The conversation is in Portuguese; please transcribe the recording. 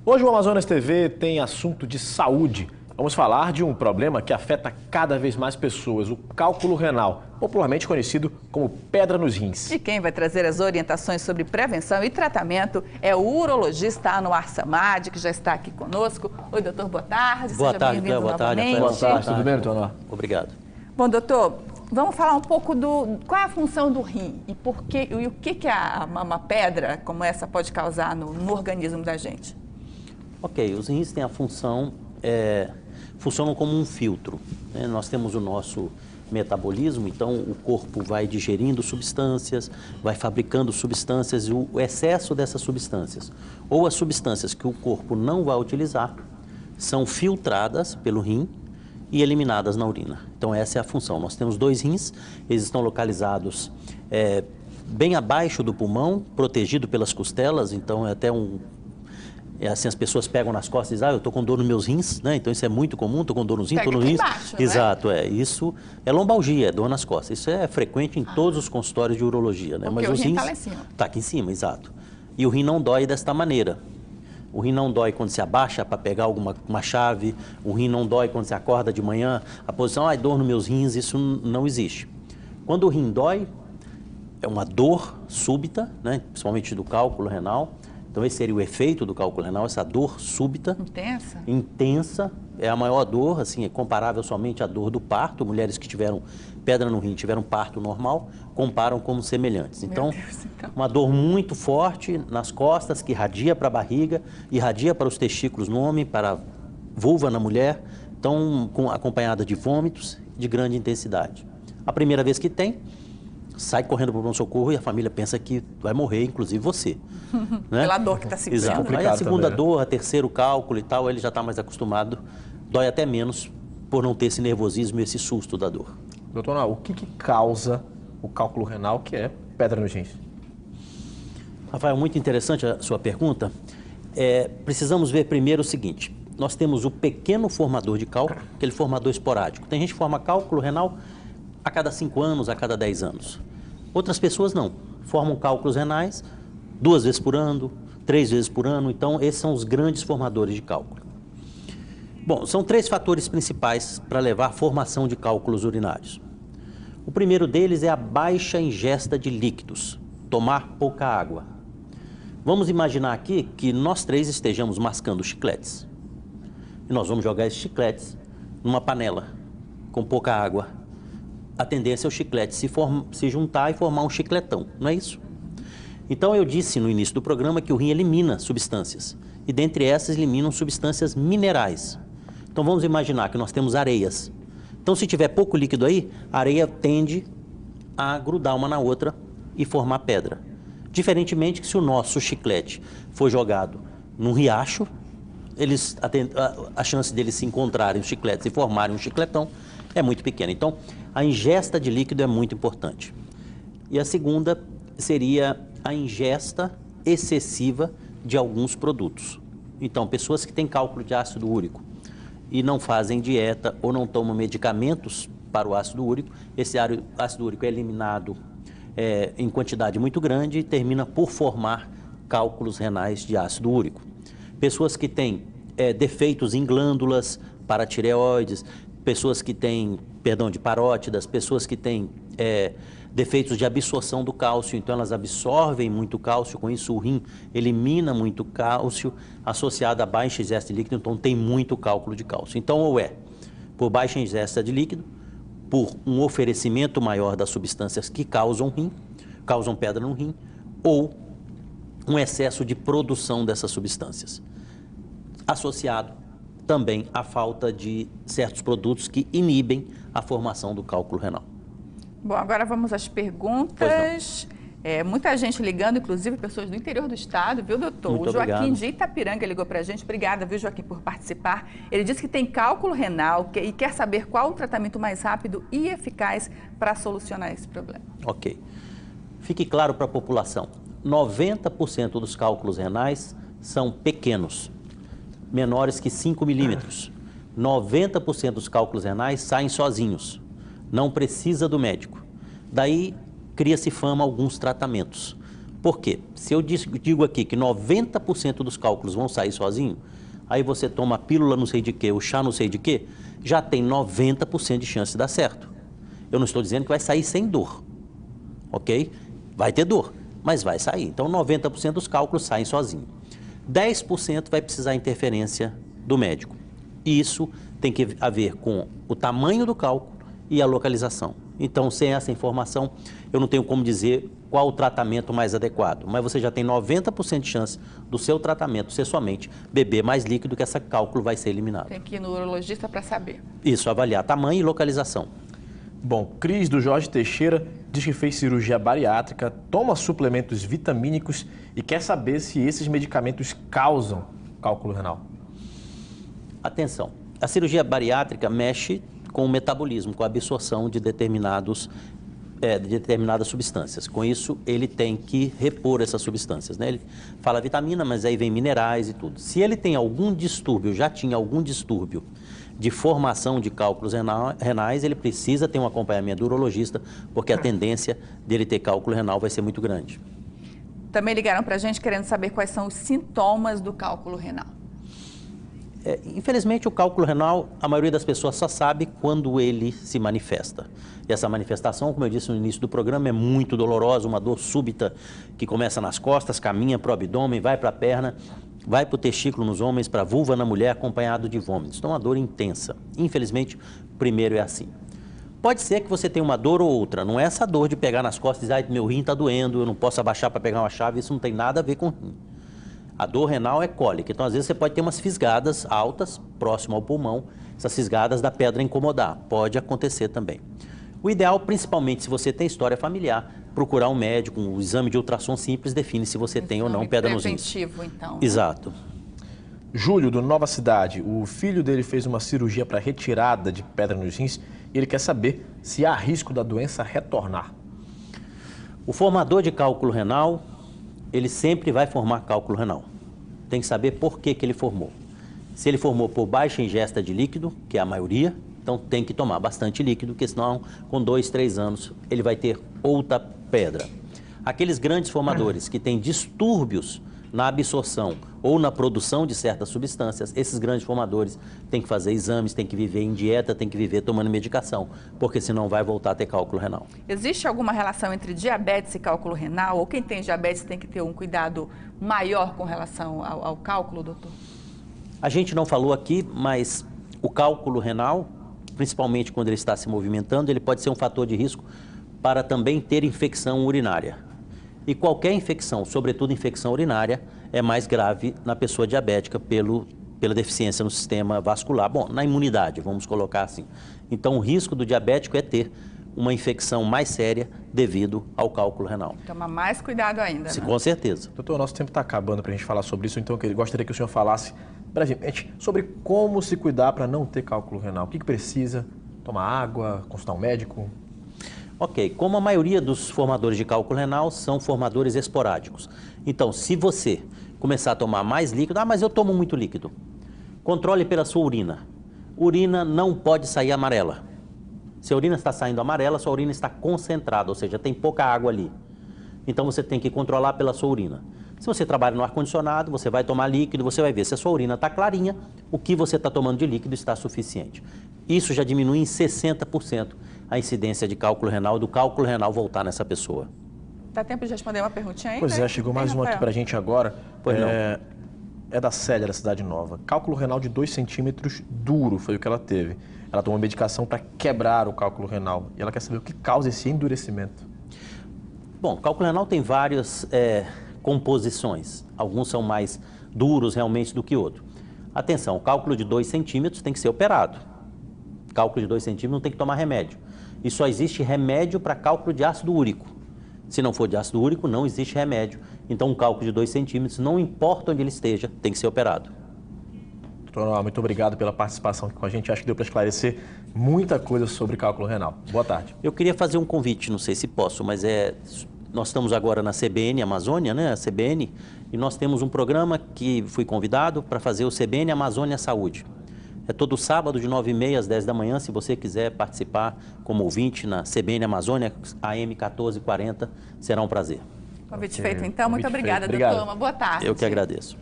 Hoje o Amazonas TV tem assunto de saúde. Vamos falar de um problema que afeta cada vez mais pessoas, o cálculo renal, popularmente conhecido como pedra nos rins. E quem vai trazer as orientações sobre prevenção e tratamento é o urologista Anwar Samad, que já está aqui conosco. Oi, doutor, boa tarde. Boa Seja tarde, bem-vindo boa tarde. novamente. Boa tarde, tudo bem, doutor Anwar? Obrigado. Bom, doutor, vamos falar um pouco qual é a função do rim e o que uma pedra como essa pode causar no organismo da gente. Ok, os rins têm a funcionam como um filtro, né? Nós temos o nosso metabolismo, então o corpo vai digerindo substâncias, vai fabricando substâncias e o excesso dessas substâncias, ou as substâncias que o corpo não vai utilizar, são filtradas pelo rim e eliminadas na urina. Então essa é a função. Nós temos dois rins, eles estão localizados bem abaixo do pulmão, protegido pelas costelas, então é até assim, as pessoas pegam nas costas e dizem, eu estou com dor nos meus rins, né? Então isso é muito comum, estou com dor nos rins, estou nos rins. Embaixo, Exato, isso é lombalgia, é dor nas costas. Isso é frequente em todos os consultórios de urologia, né? Porque mas o os rim rins está lá em cima. Está aqui em cima, exato. E o rim não dói desta maneira. O rim não dói quando se abaixa para pegar uma chave, o rim não dói quando se acorda de manhã, a posição, dor nos meus rins, isso não existe. Quando o rim dói, é uma dor súbita, né? Principalmente do cálculo renal. Então esse seria o efeito do cálculo renal, essa dor súbita. Intensa? Intensa, é a maior dor, assim, é comparável somente à dor do parto. Mulheres que tiveram pedra no rim, tiveram parto normal, comparam como semelhantes. Então, uma dor muito forte nas costas, que irradia para a barriga, irradia para os testículos no homem, para a vulva na mulher, então acompanhada de vômitos de grande intensidade. A primeira vez que tem, sai correndo para o pronto-socorro e a família pensa que vai morrer, inclusive você. Né? Pela dor que está sentindo. Exato. Aí a segunda dor, a terceiro cálculo e tal, ele já está mais acostumado, dói até menos por não ter esse nervosismo e esse susto da dor. Doutor Anwar, o que causa o cálculo renal, que é pedra nos rins? Rafael, muito interessante a sua pergunta. Precisamos ver primeiro o seguinte, nós temos o pequeno formador de cálculo, aquele formador esporádico. Tem gente que forma cálculo renal a cada 5 anos, a cada 10 anos. Outras pessoas não, formam cálculos renais 2 vezes por ano, 3 vezes por ano, então esses são os grandes formadores de cálculo. Bom, são 3 fatores principais para levar à formação de cálculos urinários. O primeiro deles é a baixa ingesta de líquidos, tomar pouca água. Vamos imaginar aqui que nós 3 estejamos mascando chicletes. E nós vamos jogar esses chicletes numa panela com pouca água. A tendência é o chiclete se juntar e formar um chicletão, não é isso? Então eu disse no início do programa que o rim elimina substâncias, e dentre essas eliminam substâncias minerais. Então vamos imaginar que nós temos areias. Então se tiver pouco líquido aí, a areia tende a grudar uma na outra e formar pedra. Diferentemente que se o nosso chiclete for jogado num riacho, a chance deles se encontrarem os chicletes e formarem um chicletão é muito pequena. Então, a ingesta de líquido é muito importante. E a segunda seria a ingesta excessiva de alguns produtos. Então, pessoas que têm cálculo de ácido úrico e não fazem dieta ou não tomam medicamentos para o ácido úrico, esse ácido úrico é eliminado em quantidade muito grande e termina por formar cálculos renais de ácido úrico. Pessoas que têm defeitos em glândulas paratireoides, pessoas que têm, de parótidas, pessoas que têm defeitos de absorção do cálcio, então elas absorvem muito cálcio, com isso o rim elimina muito cálcio, associado a baixa ingesta de líquido, então tem muito cálculo de cálcio. Então ou por baixa ingesta de líquido, por um oferecimento maior das substâncias que causam pedra no rim, ou um excesso de produção dessas substâncias, associado também a falta de certos produtos que inibem a formação do cálculo renal. Bom, agora vamos às perguntas. Muita gente ligando, inclusive pessoas do interior do estado, viu, doutor? Muito o Joaquim obrigado. de Itapiranga ligou para a gente. Obrigada, viu, Joaquim, por participar. Ele disse que tem cálculo renal e quer saber qual o tratamento mais rápido e eficaz para solucionar esse problema. Ok. Fique claro para a população, 90% dos cálculos renais são pequenos, menores que 5 milímetros. 90% dos cálculos renais saem sozinhos, não precisa do médico. Daí cria-se fama alguns tratamentos. Por quê? Se eu digo aqui que 90% dos cálculos vão sair sozinho, aí você toma a pílula não sei de quê, o chá não sei de quê, já tem 90% de chance de dar certo. Eu não estou dizendo que vai sair sem dor, ok? Vai ter dor, mas vai sair. Então, 90% dos cálculos saem sozinho. 10% vai precisar interferência do médico. Isso tem que ver com o tamanho do cálculo e a localização. Então, sem essa informação, eu não tenho como dizer qual o tratamento mais adequado. Mas você já tem 90% de chance do seu tratamento ser somente beber mais líquido, que esse cálculo vai ser eliminado. Tem que ir no urologista para saber. Isso, avaliar tamanho e localização. Bom, Cris, do Jorge Teixeira, diz que fez cirurgia bariátrica, toma suplementos vitamínicos e quer saber se esses medicamentos causam cálculo renal. Atenção, a cirurgia bariátrica mexe com o metabolismo, com a absorção de determinadas substâncias. Com isso, ele tem que repor essas substâncias, né? Ele fala vitamina, mas aí vem minerais e tudo. Se ele tem algum distúrbio, já tinha algum distúrbio de formação de cálculos renais, ele precisa ter um acompanhamento do urologista, porque a tendência dele ter cálculo renal vai ser muito grande. Também ligaram para a gente querendo saber quais são os sintomas do cálculo renal. Infelizmente, o cálculo renal, a maioria das pessoas só sabe quando ele se manifesta. E essa manifestação, como eu disse no início do programa, é muito dolorosa, uma dor súbita que começa nas costas, caminha para o abdômen, vai para a perna, vai para o testículo nos homens, para a vulva na mulher, acompanhado de vômitos. Então, uma dor intensa. Infelizmente, primeiro é assim. Pode ser que você tenha uma dor ou outra, não é essa dor de pegar nas costas e dizer, meu rim está doendo, eu não posso abaixar para pegar uma chave, isso não tem nada a ver com rim. A dor renal é cólica, então às vezes você pode ter umas fisgadas altas, próximo ao pulmão, essas fisgadas da pedra incomodar, pode acontecer também. O ideal, principalmente se você tem história familiar, procurar um médico, um exame de ultrassom simples define se você tem ou não pedra nos rins. Preventivo, então. Exato. Júlio, do Nova Cidade, o filho dele fez uma cirurgia para retirada de pedra nos rins e ele quer saber se há risco da doença retornar. O formador de cálculo renal, ele sempre vai formar cálculo renal. Tem que saber por que ele formou. Se ele formou por baixa ingesta de líquido, que é a maioria, então tem que tomar bastante líquido, porque senão com 2, 3 anos ele vai ter outra pedra. Aqueles grandes formadores que têm distúrbios na absorção ou na produção de certas substâncias, esses grandes formadores têm que fazer exames, têm que viver em dieta, têm que viver tomando medicação, porque senão vai voltar a ter cálculo renal. Existe alguma relação entre diabetes e cálculo renal? Ou quem tem diabetes tem que ter um cuidado maior com relação ao cálculo, doutor? A gente não falou aqui, mas o cálculo renal, principalmente quando ele está se movimentando, ele pode ser um fator de risco para também ter infecção urinária. E qualquer infecção, sobretudo infecção urinária, é mais grave na pessoa diabética pela deficiência no sistema vascular. Bom, na imunidade, vamos colocar assim. Então, o risco do diabético é ter uma infecção mais séria devido ao cálculo renal. Toma mais cuidado ainda, Sim, né? com certeza. Doutor, nosso tempo está acabando para a gente falar sobre isso, então eu gostaria que o senhor falasse brevemente sobre como se cuidar para não ter cálculo renal. O que precisa? Tomar água, consultar um médico? Ok, como a maioria dos formadores de cálculo renal são formadores esporádicos. Então, se você começar a tomar mais líquido, mas eu tomo muito líquido, controle pela sua urina. Urina não pode sair amarela. Se a urina está saindo amarela, sua urina está concentrada, ou seja, tem pouca água ali. Então, você tem que controlar pela sua urina. Se você trabalha no ar-condicionado, você vai tomar líquido, você vai ver se a sua urina está clarinha, o que você está tomando de líquido está suficiente. Isso já diminui em 60% a incidência de cálculo renal, do cálculo renal voltar nessa pessoa. Dá tempo de responder uma perguntinha aí? Pois é, chegou mais uma aqui para a gente agora. Pois não. É da Célia, da Cidade Nova. Cálculo renal de 2 centímetros duro foi o que ela teve. Ela tomou medicação para quebrar o cálculo renal e ela quer saber o que causa esse endurecimento. Bom, cálculo renal tem várias composições. Alguns são mais duros realmente do que outros. Atenção, o cálculo de 2 centímetros tem que ser operado. Cálculo de 2 centímetros não tem que tomar remédio. E só existe remédio para cálculo de ácido úrico. Se não for de ácido úrico, não existe remédio. Então, um cálculo de 2 centímetros, não importa onde ele esteja, tem que ser operado. Doutor, muito obrigado pela participação aqui com a gente. Acho que deu para esclarecer muita coisa sobre cálculo renal. Boa tarde. Eu queria fazer um convite, não sei se posso, mas nós estamos agora na CBN Amazônia, né? A CBN, e nós temos um programa que fui convidado para fazer o CBN Amazônia Saúde. É todo sábado de 9h30 às 10 da manhã, se você quiser participar como ouvinte na CBN Amazônia, AM 1440, será um prazer. Convite feito, então. Muito Convite obrigada, feito. Obrigado. doutor. Uma boa tarde. Eu que agradeço.